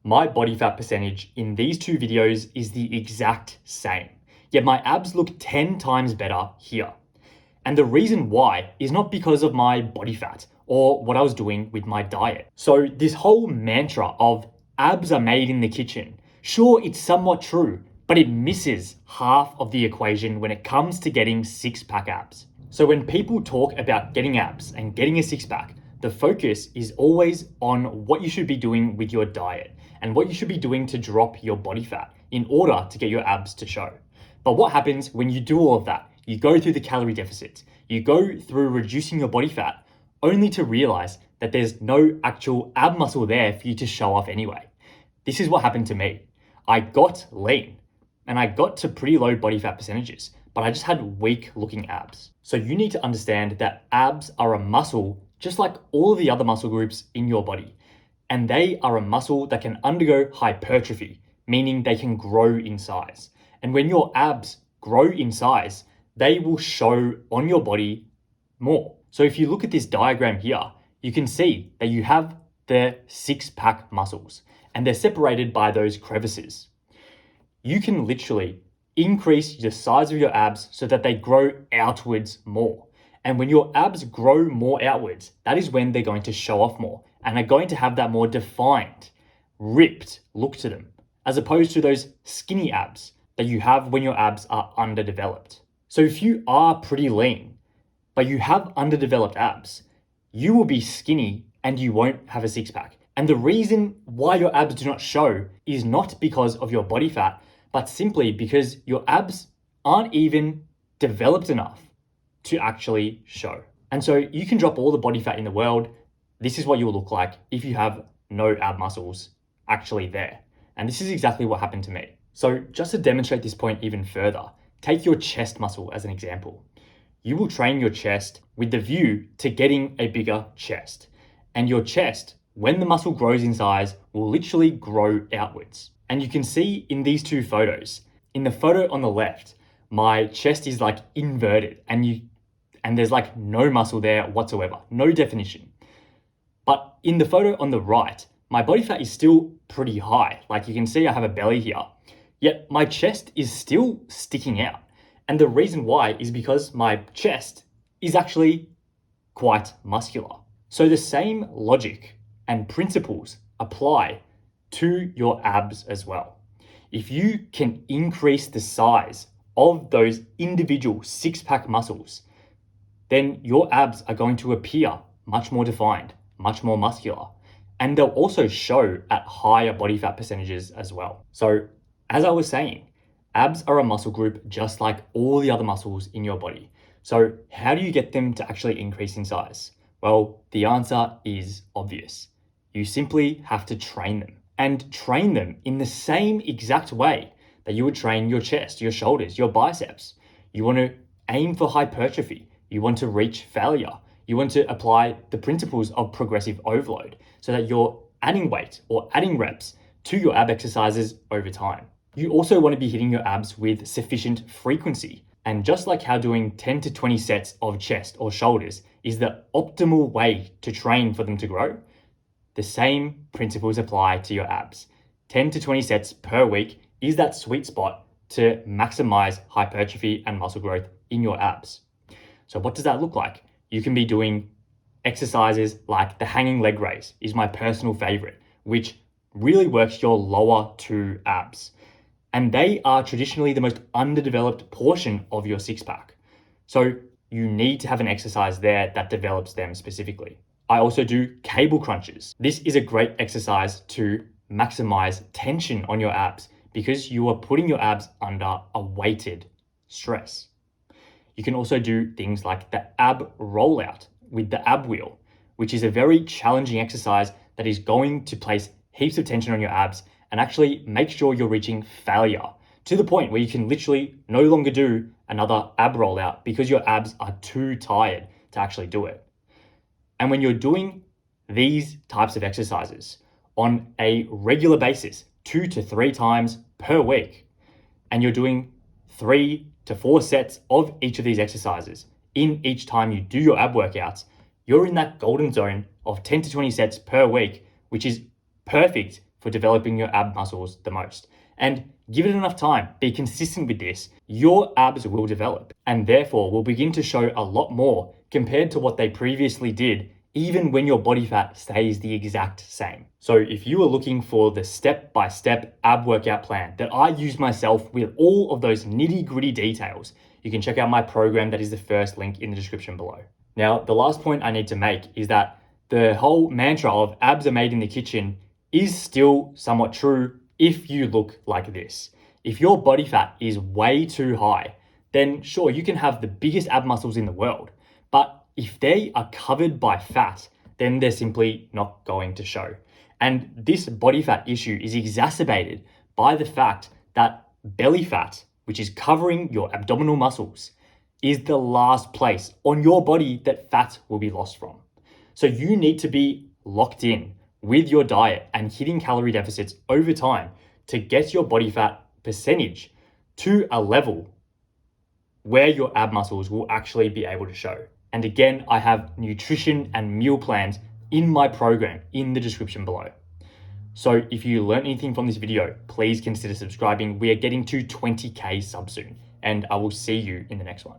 My body fat percentage in these two videos is the exact same, yet my abs look 10 times better here. And the reason why is not because of my body fat or what I was doing with my diet. So this whole mantra of abs are made in the kitchen, sure, it's somewhat true, but it misses half of the equation when it comes to getting six-pack abs. So when people talk about getting abs and getting a six-pack, the focus is always on what you should be doing with your diet and what you should be doing to drop your body fat in order to get your abs to show. But what happens when you do all of that? You go through the calorie deficit, you go through reducing your body fat, only to realize that there's no actual ab muscle there for you to show off anyway. This is what happened to me. I got lean and I got to pretty low body fat percentages, but I just had weak looking abs. So you need to understand that abs are a muscle just like all of the other muscle groups in your body. And they are a muscle that can undergo hypertrophy, meaning they can grow in size. And when your abs grow in size, they will show on your body more. So if you look at this diagram here, you can see that you have the six-pack muscles and they're separated by those crevices. You can literally increase the size of your abs so that they grow outwards more. And when your abs grow more outwards, that is when they're going to show off more and are going to have that more defined, ripped look to them, as opposed to those skinny abs that you have when your abs are underdeveloped. So if you are pretty lean, but you have underdeveloped abs, you will be skinny and you won't have a six-pack. And the reason why your abs do not show is not because of your body fat, but simply because your abs aren't even developed enough to actually show. And so you can drop all the body fat in the world. This is what you will look like if you have no ab muscles actually there. And this is exactly what happened to me. So just to demonstrate this point even further, take your chest muscle as an example. You will train your chest with the view to getting a bigger chest. And your chest, when the muscle grows in size, will literally grow outwards. And you can see in these two photos, in the photo on the left, my chest is like inverted and there's like no muscle there whatsoever, no definition. But in the photo on the right, my body fat is still pretty high. Like you can see I have a belly here, yet my chest is still sticking out. And the reason why is because my chest is actually quite muscular. So the same logic and principles apply to your abs as well. If you can increase the size of those individual six-pack muscles, then your abs are going to appear much more defined, much more muscular, and they'll also show at higher body fat percentages as well. So as I was saying, abs are a muscle group just like all the other muscles in your body. So how do you get them to actually increase in size? Well, the answer is obvious. You simply have to train them, and train them in the same exact way that you would train your chest, your shoulders, your biceps. You want to aim for hypertrophy. You want to reach failure. You want to apply the principles of progressive overload so that you're adding weight or adding reps to your ab exercises over time. You also want to be hitting your abs with sufficient frequency. And just like how doing 10 to 20 sets of chest or shoulders is the optimal way to train for them to grow, the same principles apply to your abs. 10 to 20 sets per week is that sweet spot to maximize hypertrophy and muscle growth in your abs. So what does that look like? You can be doing exercises like the hanging leg raise is my personal favorite, which really works your lower two abs. And they are traditionally the most underdeveloped portion of your six-pack. So you need to have an exercise there that develops them specifically. I also do cable crunches. This is a great exercise to maximize tension on your abs because you are putting your abs under a weighted stress. You can also do things like the ab rollout with the ab wheel, which is a very challenging exercise that is going to place heaps of tension on your abs and actually make sure you're reaching failure to the point where you can literally no longer do another ab rollout because your abs are too tired to actually do it. And when you're doing these types of exercises on a regular basis, 2 to 3 times per week, and you're doing 3 to 4 sets of each of these exercises in each time you do your ab workouts, you're in that golden zone of 10 to 20 sets per week, which is perfect for developing your ab muscles the most. And give it enough time, be consistent with this, your abs will develop and therefore will begin to show a lot more compared to what they previously did, even when your body fat stays the exact same. So if you are looking for the step-by-step ab workout plan that I use myself with all of those nitty-gritty details, you can check out my program that is the first link in the description below. Now, the last point I need to make is that the whole mantra of abs are made in the kitchen is still somewhat true if you look like this. If your body fat is way too high, then sure, you can have the biggest ab muscles in the world, but if they are covered by fat, then they're simply not going to show. And this body fat issue is exacerbated by the fact that belly fat, which is covering your abdominal muscles, is the last place on your body that fat will be lost from. So you need to be locked in with your diet and hitting calorie deficits over time to get your body fat percentage to a level where your ab muscles will actually be able to show. And again, I have nutrition and meal plans in my program in the description below. So if you learned anything from this video, please consider subscribing. We are getting to 20K subs soon, and I will see you in the next one.